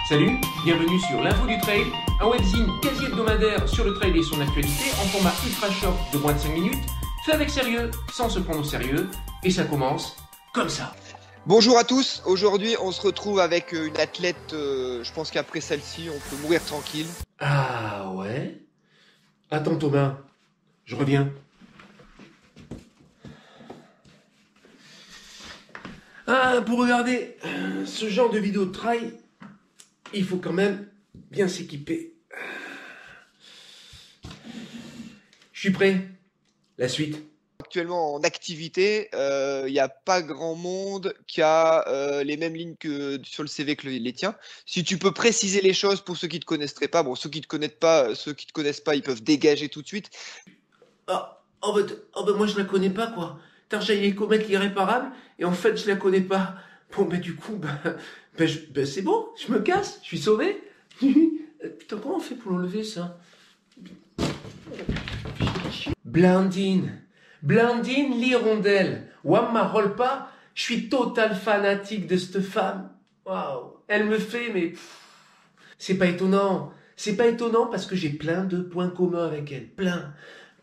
Salut, bienvenue sur l'Info du Trail, un webzine quasi hebdomadaire sur le trail et son actualité en format ultra short de moins de 5 minutes, fait avec sérieux, sans se prendre au sérieux, et ça commence comme ça. Bonjour à tous, aujourd'hui on se retrouve avec une athlète, je pense qu'après celle-ci on peut mourir tranquille. Ah ouais? Attends Thomas, je reviens. Ah, pour regarder ce genre de vidéo de trail, il faut quand même bien s'équiper. Je suis prêt. La suite. Actuellement en activité, il n'y a pas grand monde qui a les mêmes lignes que sur le CV que les tiens. Si tu peux préciser les choses pour ceux qui ne te connaîtraient pas, bon ceux qui te connaissent pas, ils peuvent dégager tout de suite. Moi je la connais pas quoi. J'ai commettre l'irréparable et en fait je la connais pas. Bon du coup c'est bon, je me casse, je suis sauvé. Putain comment on fait pour l'enlever ça? Blandine l'hirondelle. Ouah ma rolle pas, je suis total fanatique de cette femme. Waouh, elle me fait mais c'est pas étonnant. C'est pas étonnant parce que j'ai plein de points communs avec elle, plein.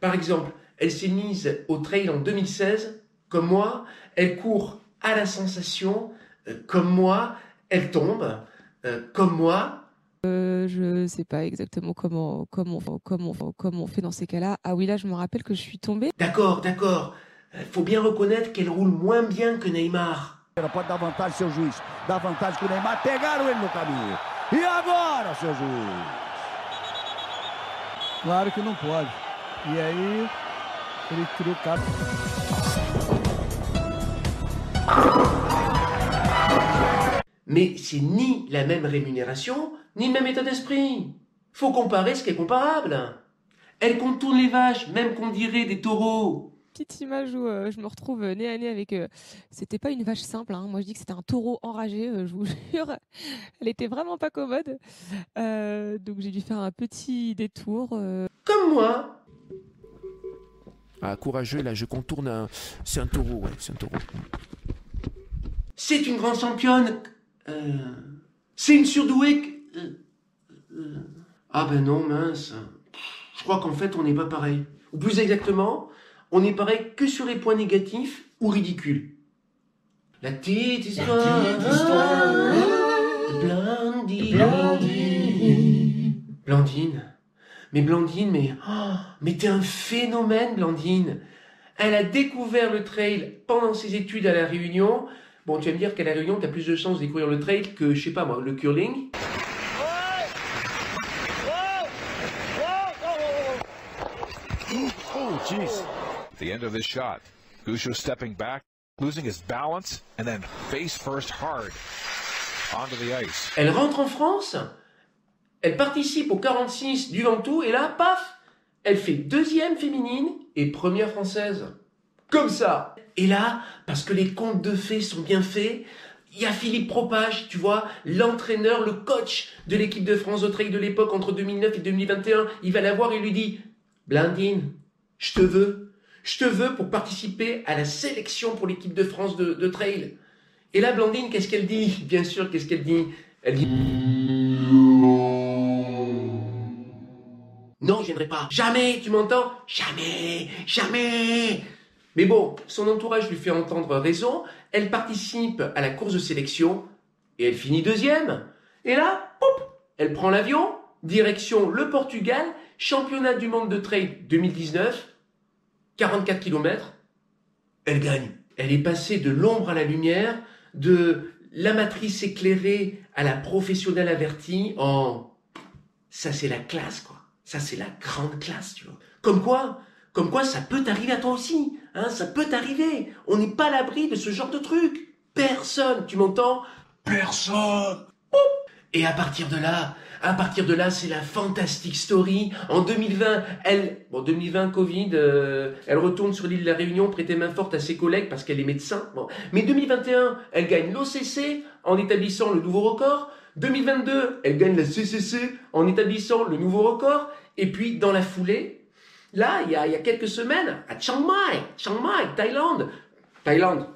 Par exemple, elle s'est mise au trail en 2016, comme moi, elle court à la sensation, comme moi, elle tombe, comme moi. Je sais pas exactement comment on fait dans ces cas-là. Ah oui, là, je me rappelle que je suis tombée. D'accord. Faut bien reconnaître qu'elle roule moins bien que Neymar. Pode dar vantagem, seu juiz. Dá vantagem com o Neymar. Pegaram ele no caminho. E agora, seu juiz? Claro que não pode. E aí, ele criou o cara. Mais c'est ni la même rémunération, ni le même état d'esprit. Faut comparer ce qui est comparable. Elle contourne les vaches, même qu'on dirait des taureaux. Petite image où je me retrouve nez à nez avec... c'était pas une vache simple, hein. Moi je dis que c'était un taureau enragé, je vous jure. Elle était vraiment pas commode. Donc j'ai dû faire un petit détour. Comme moi. Ah, courageux, là, je contourne c'est un taureau, ouais, c'est un taureau. C'est une grande championne. C'est une surdouée. Ah ben non, mince. Je crois qu'en fait, on n'est pas pareil. Ou plus exactement, on n'est pareil que sur les points négatifs ou ridicules. La petite histoire. Blandine. Mais t'es un phénomène, Blandine. Elle a découvert le trail pendant ses études à La Réunion. Bon, tu vas me dire qu'à La Réunion, tu as plus de chances de découvrir le trail que, je sais pas moi, le curling. Oh, jeez. The end of this shot. Gusho stepping back, losing his balance, and then face first hard onto the ice. Elle rentre en France, elle participe au 46 du Ventoux, et là, paf, elle fait deuxième féminine et première française. Comme ça. Et là, parce que les contes de fées sont bien faits, il y a Philippe Propage, tu vois, l'entraîneur, le coach de l'équipe de France de trail de l'époque entre 2009 et 2021. Il va la voir et lui dit « Blandine, je te veux pour participer à la sélection pour l'équipe de France de trail. » Et là, Blandine, qu'est-ce qu'elle dit? Bien sûr, qu'est-ce qu'elle dit? Elle dit « Non, je viendrai pas. Jamais, tu m'entends? Jamais. » Mais bon, son entourage lui fait entendre raison, elle participe à la course de sélection, et elle finit deuxième. Et là, poup, elle prend l'avion, direction le Portugal, championnat du monde de trail 2019, 44 km, elle gagne. Elle est passée de l'ombre à la lumière, de l'amatrice éclairée à la professionnelle avertie en... Ça c'est la classe quoi, ça c'est la grande classe tu vois. Comme quoi, ça peut t'arriver à toi aussi. Hein, ça peut t'arriver. On n'est pas à l'abri de ce genre de truc. Personne, tu m'entends? Personne. Et à partir de là, c'est la fantastic story. En 2020, 2020 Covid, elle retourne sur l'île de la Réunion prêter main forte à ses collègues parce qu'elle est médecin. Bon. Mais 2021, elle gagne l'OCC en établissant le nouveau record. 2022, elle gagne la CCC en établissant le nouveau record. Et puis, dans la foulée, là, il y a quelques semaines, à Chiang Mai, Thaïlande.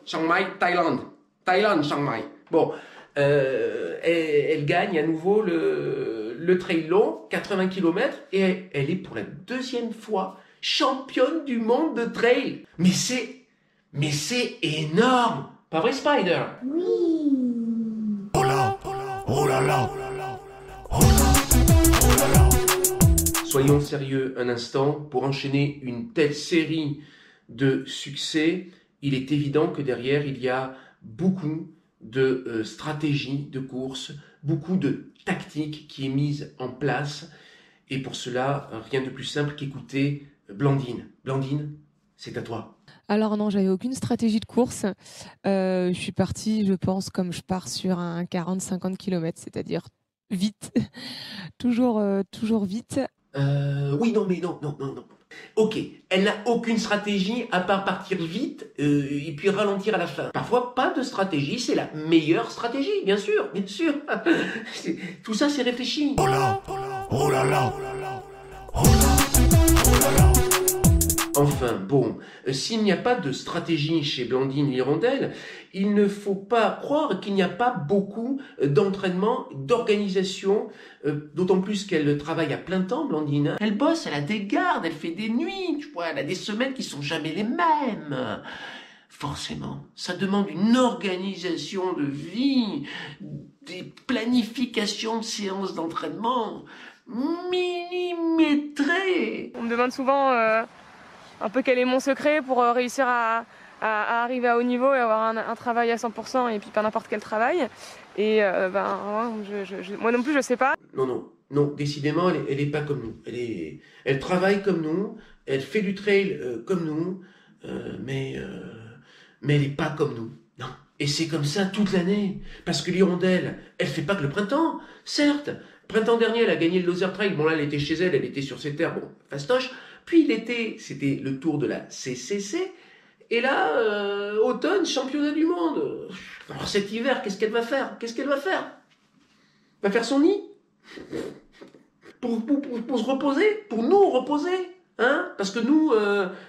Chiang Mai, Thaïlande. Chiang Mai. Bon, elle gagne à nouveau le trail long, 80 km, et elle est pour la deuxième fois championne du monde de trail. Mais c'est énorme. Pas vrai, Spider? Oh là, oh là là. Soyons sérieux un instant, pour enchaîner une telle série de succès, il est évident que derrière, il y a beaucoup de stratégies de course, beaucoup de tactique qui est mise en place. Et pour cela, rien de plus simple qu'écouter Blandine. Blandine, c'est à toi. Alors non, j'avais aucune stratégie de course. Je suis partie, je pense, comme je pars sur un 40-50 km, c'est-à-dire vite, toujours vite. Oui, non, mais non. Ok, elle n'a aucune stratégie à part partir vite et puis ralentir à la fin. Parfois, pas de stratégie, c'est la meilleure stratégie, bien sûr. Tout ça, c'est réfléchi. Oh là, oh là là. Enfin, bon, s'il n'y a pas de stratégie chez Blandine Hirondelle, il ne faut pas croire qu'il n'y a pas beaucoup d'entraînement, d'organisation, d'autant plus qu'elle travaille à plein temps, Blandine. Elle bosse, elle a des gardes, elle fait des nuits, tu vois, elle a des semaines qui sont jamais les mêmes. Forcément, ça demande une organisation de vie, des planifications de séances d'entraînement millimétrées. On me demande souvent un peu quel est mon secret pour réussir à arriver à haut niveau et avoir un travail à 100% et puis pas n'importe quel travail. Et moi non plus, je sais pas. Non, décidément, elle est pas comme nous. Elle travaille comme nous, elle fait du trail comme nous, mais elle est pas comme nous. Non. Et c'est comme ça toute l'année. Parce que l'Hirondelle, elle fait pas que le printemps. Certes, printemps dernier, elle a gagné le Loser Trail. Bon là, elle était chez elle était sur ses terres, bon, fastoche. Puis l'été, c'était le tour de la CCC. Et là, automne, championnat du monde. Alors cet hiver, qu'est-ce qu'elle va faire? Elle va faire son nid pour se reposer, pour nous reposer, hein? Parce que nous,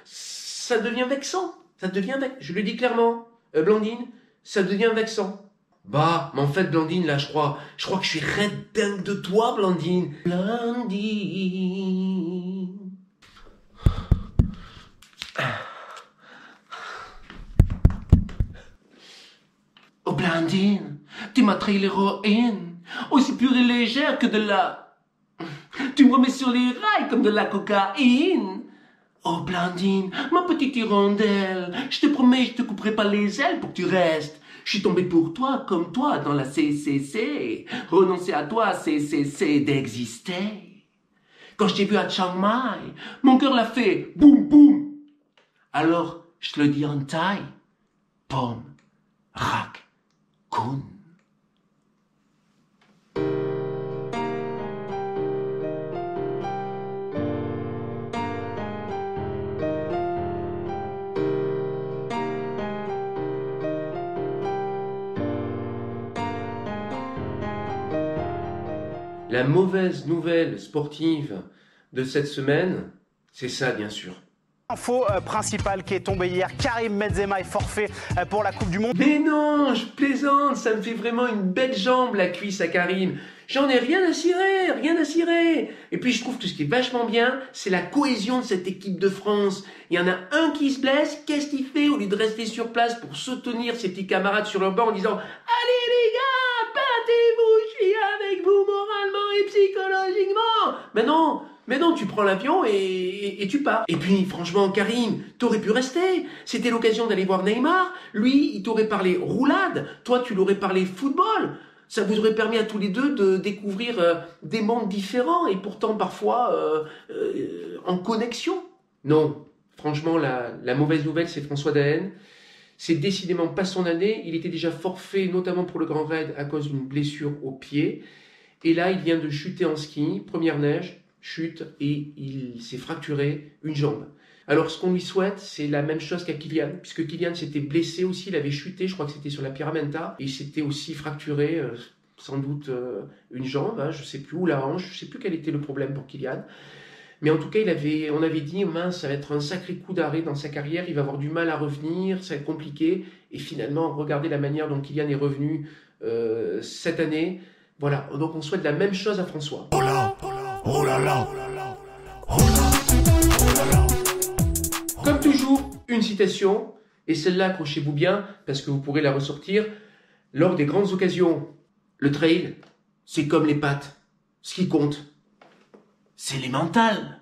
ça devient vexant. Je le dis clairement, Blandine, ça devient vexant. Bah, mais en fait, Blandine, là, je crois que je suis red dingue de toi, Blandine. Blandine. Oh Blandine, tu m'as trahi l'héroïne, aussi pure et légère que de la... Tu me remets sur les rails comme de la cocaïne. Oh Blandine, ma petite hirondelle, je te promets, je te couperai pas les ailes pour que tu restes. Je suis tombé pour toi, comme toi, dans la CCC. Renoncer à toi, c'est d'exister. Quand je t'ai vu à Chiang Mai, mon cœur l'a fait boum boum. Alors, je te le dis en thaï, Pom Rak Kun. La mauvaise nouvelle sportive de cette semaine, c'est ça bien sûr. Info principale qui est tombée hier, Karim Benzema est forfait pour la Coupe du Monde. Mais non, je plaisante, ça me fait vraiment une belle jambe la cuisse à Karim. J'en ai rien à cirer. Et puis je trouve que ce qui est vachement bien, c'est la cohésion de cette équipe de France. Il y en a un qui se blesse, qu'est-ce qu'il fait au lieu de rester sur place pour soutenir ses petits camarades sur leur banc en disant « Allez les gars, battez-vous, je suis avec vous moralement et psychologiquement !» Mais non, tu prends l'avion et tu pars. Et puis, franchement, Karim, t'aurais pu rester. C'était l'occasion d'aller voir Neymar. Lui, il t'aurait parlé roulade. Toi, tu l'aurais parlé football. Ça vous aurait permis à tous les deux de découvrir des mondes différents et pourtant parfois en connexion. Non, franchement, la mauvaise nouvelle, c'est François Daen. C'est décidément pas son année. Il était déjà forfait, notamment pour le Grand Raid, à cause d'une blessure au pied. Et là, il vient de chuter en ski, première neige, chute, et il s'est fracturé une jambe. Alors, ce qu'on lui souhaite, c'est la même chose qu'à Kylian, puisque Kylian s'était blessé aussi, il avait chuté, je crois que c'était sur la Pyramenta, et il s'était aussi fracturé, sans doute, une jambe, hein, je sais plus, ou la hanche, je sais plus quel était le problème pour Kylian. Mais en tout cas, on avait dit, mince, ça va être un sacré coup d'arrêt dans sa carrière, il va avoir du mal à revenir, ça va être compliqué. Et finalement, regardez la manière dont Kylian est revenu cette année. Voilà, donc on souhaite la même chose à François. Oh là, oh là là, Comme toujours, une citation, et celle-là, accrochez-vous bien, parce que vous pourrez la ressortir lors des grandes occasions. Le trail, c'est comme les pattes. Ce qui compte, c'est les mentales.